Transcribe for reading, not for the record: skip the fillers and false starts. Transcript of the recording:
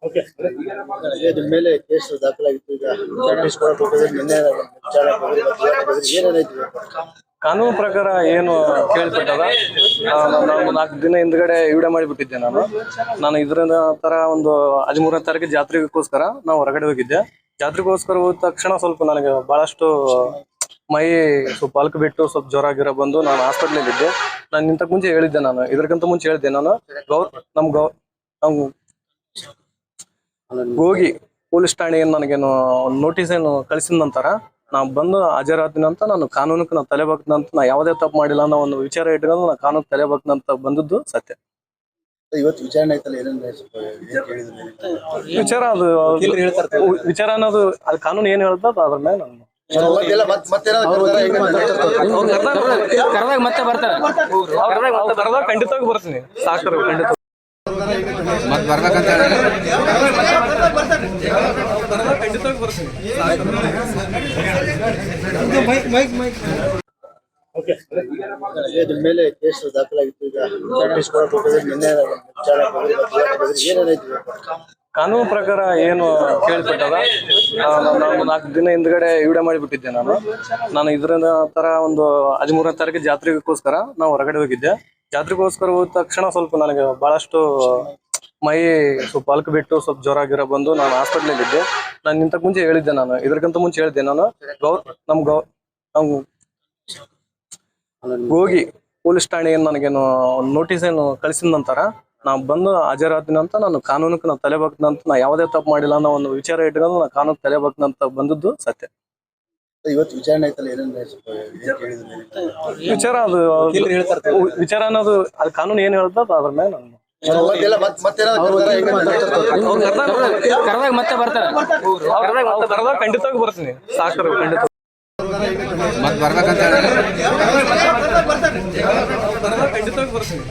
Okay. ನಿಮ್ಮ ಮೇಲೆ case ದಾಖಲಾಗಿತ್ತು. ಈಗ ನೋಟಿಸ್ ಕೂಡ ಕೊಟ್ಟಿದ್ದೀರಿ. ನಿನ್ನೆ ಏನೇನಾಯ್ತು? ಕಾನೂನು ಪ್ರಕಾರ ಏನು ಕೇಳ್ಪಟ್ಟದ, ನಾನು 4 ದಿನ ಹಿಂದ್ಗಡೆ ವಿಡಿಯೋ ಮಾಡಿಬಿಟ್ಟಿದ್ದೆ. ನಾನು ಇದ್ರ ತರ ಒಂದು 13ನೇ ತಾರೀಕು ಜಾತ್ರೆಗೋಸ್ಕರ ನಾವು ಹೊರಗಡೆ ಹೋಗಿದ್ದೆ. ಜಾತ್ರೆಗೋಸ್ಕರ ಹೋದ ತಕ್ಷಣ ಸ್ವಲ್ಪ ನನಗೆ ಬಹಳಷ್ಟು ಮೈ ಸ್ವಲ್ಪ ಅಲ್ಕ್ ಬಿಟ್ಟು ಸ್ವಲ್ಪ ಜ್ವರ ಗಿರ ಬಂದು ನಾನು ಹಾಸ್ಪಿಟ್ಲಲ್ಲಿ ಇದ್ದೆ. ನಾನು ಇಂತಕ್ ಮುಂಚೆ ಹೇಳಿದ್ದೆ, ನಾನು ಇದಕ್ಕಿಂತ ಮುಂಚೆ ಹೇಳಿದ್ದೆ. ನಾನು ನಮ್ ಹೋಗಿ ಪೊಲೀಸ್ ಠಾಣೆ ನನಗೇನು ನೋಟಿಸ್ ಏನು ಕಳಿಸಿದ ನಂತರ ನಾವು ಬಂದು ಹಾಜರಾತೀನಿ ಅಂತ ನಾನು ಕಾನೂನಕ್ಕೆ ನಾನು ತಲೆ ಬಾಕ್ತಂತ, ನಾ ಯಾವುದೇ ತಪ್ಪು ಮಾಡಿಲ್ಲ ಅನ್ನೋ ಒಂದು ವಿಚಾರ ಇಟ್ಕೊಂಡು ನಾನು ಕಾನೂನು ತಲೆ ಬಾಕ್ತಂತ ಬಂದದ್ದು ಸತ್ಯ. ಇವತ್ತು ವಿಚಾರಣೆ ಆಯ್ತಲ್ಲ, ವಿಚಾರ ಅದು ವಿಚಾರ ಅನ್ನೋದು ಅದು ಕಾನೂನು ಏನ್ ಹೇಳ್ತದ ಅದ್ರ ಮೇಲೆ ನಾನು ಮತ್ತೆ ಬರ್ತಾರೆ. ಖಂಡಿತವಾಗಿ ಬರ್ತೀನಿ. ಸಾಕರು ಖಂಡಿತ ಬರ್ಬೇಕಂತ ಖಂಡಿತವಾಗಿ ಬರ್ತೀನಿ. ಓಕೆ. ನಿಮ್ಮ ಮೇಲೆ ಕೇಸ್ ದಾಖಲಾಗಿತ್ತು. ಈಗ ನೋಟಿಸ್ ಕೂಡ ಕೊಟ್ಟಿದ್ದೀರಿ. ನಿನ್ನೆ ಏನೇನಾಯ್ತು? ಕಾನೂನು ಪ್ರಕಾರ ಏನು ಕೇಳ್ಪಟ್ಟದ, ನಾನು 4 ದಿನ ಹಿಂದ್ಗಡೆ ವಿಡಿಯೋ ಮಾಡಿಬಿಟ್ಟಿದ್ದೆ. ನಾನು ಇದ್ರ ತರ ಒಂದು 13ನೇ ತಾರೀಕು ಜಾತ್ರೆಗೋಸ್ಕರ ನಾವು ಹೊರಗಡೆ ಹೋಗಿದ್ದೆ. ಜಾತ್ರೆಗೋಸ್ಕರ ಹೋದ ತಕ್ಷಣ ಸ್ವಲ್ಪ ನನಗೆ ಬಹಳಷ್ಟು ಮೈ ಸ್ವಲ್ಪ ಅಲ್ಕ್ ಬಿಟ್ಟು ಸ್ವಲ್ಪ ಜ್ವರ ಗಿರ ಬಂದು ನಾನು ಹಾಸ್ಪಿಟ್ಲಲ್ಲಿ ಇದ್ದೆ. ನಾನು ಇಂತಕ್ ಮುಂಚೆ ಹೇಳಿದ್ದೆ, ನಾನು ಇದಕ್ಕಿಂತ ಮುಂಚೆ ಹೇಳಿದ್ದೆ. ನಾನು ಹೋಗಿ ಪೊಲೀಸ್ ಠಾಣೆ ನನಗೇನು ನೋಟಿಸ್ ಏನು ಕಳಿಸಿದ ನಂತರ ನಾವು ಬಂದು ಹಾಜರಾತೀನಿ ಅಂತ ನಾನು ಕಾನೂನಕ್ಕೆ ನಾನು ತಲೆ ಬಾಕ್ತಂತ, ನಾ ಯಾವುದೇ ತಪ್ಪು ಮಾಡಿಲ್ಲ ಅನ್ನೋ ಒಂದು ವಿಚಾರ ಇಟ್ಕೊಂಡು ನಾನು ಕಾನೂನು ತಲೆ ಬಾಕ್ತಂತ ಬಂದದ್ದು ಸತ್ಯ. ಇವತ್ತು ವಿಚಾರಣೆ ಆಯ್ತಲ್ಲ, ವಿಚಾರ ಅದು ವಿಚಾರ ಅನ್ನೋದು ಅದು ಕಾನೂನು ಏನ್ ಹೇಳ್ತದ ಅದ್ರ ಮೇಲೆ ನಾನು ಕರೆದಾಗ ಮತ್ತೆ ಬರ್ತಾರೆ. ಖಂಡಿತವಾಗಿ ಬರ್ತೀನಿ. ಸಾಕರು ಖಂಡಿತ ಬರ್ಬೇಕಂತ ಖಂಡಿತವಾಗಿ ಬರ್ತೀನಿ.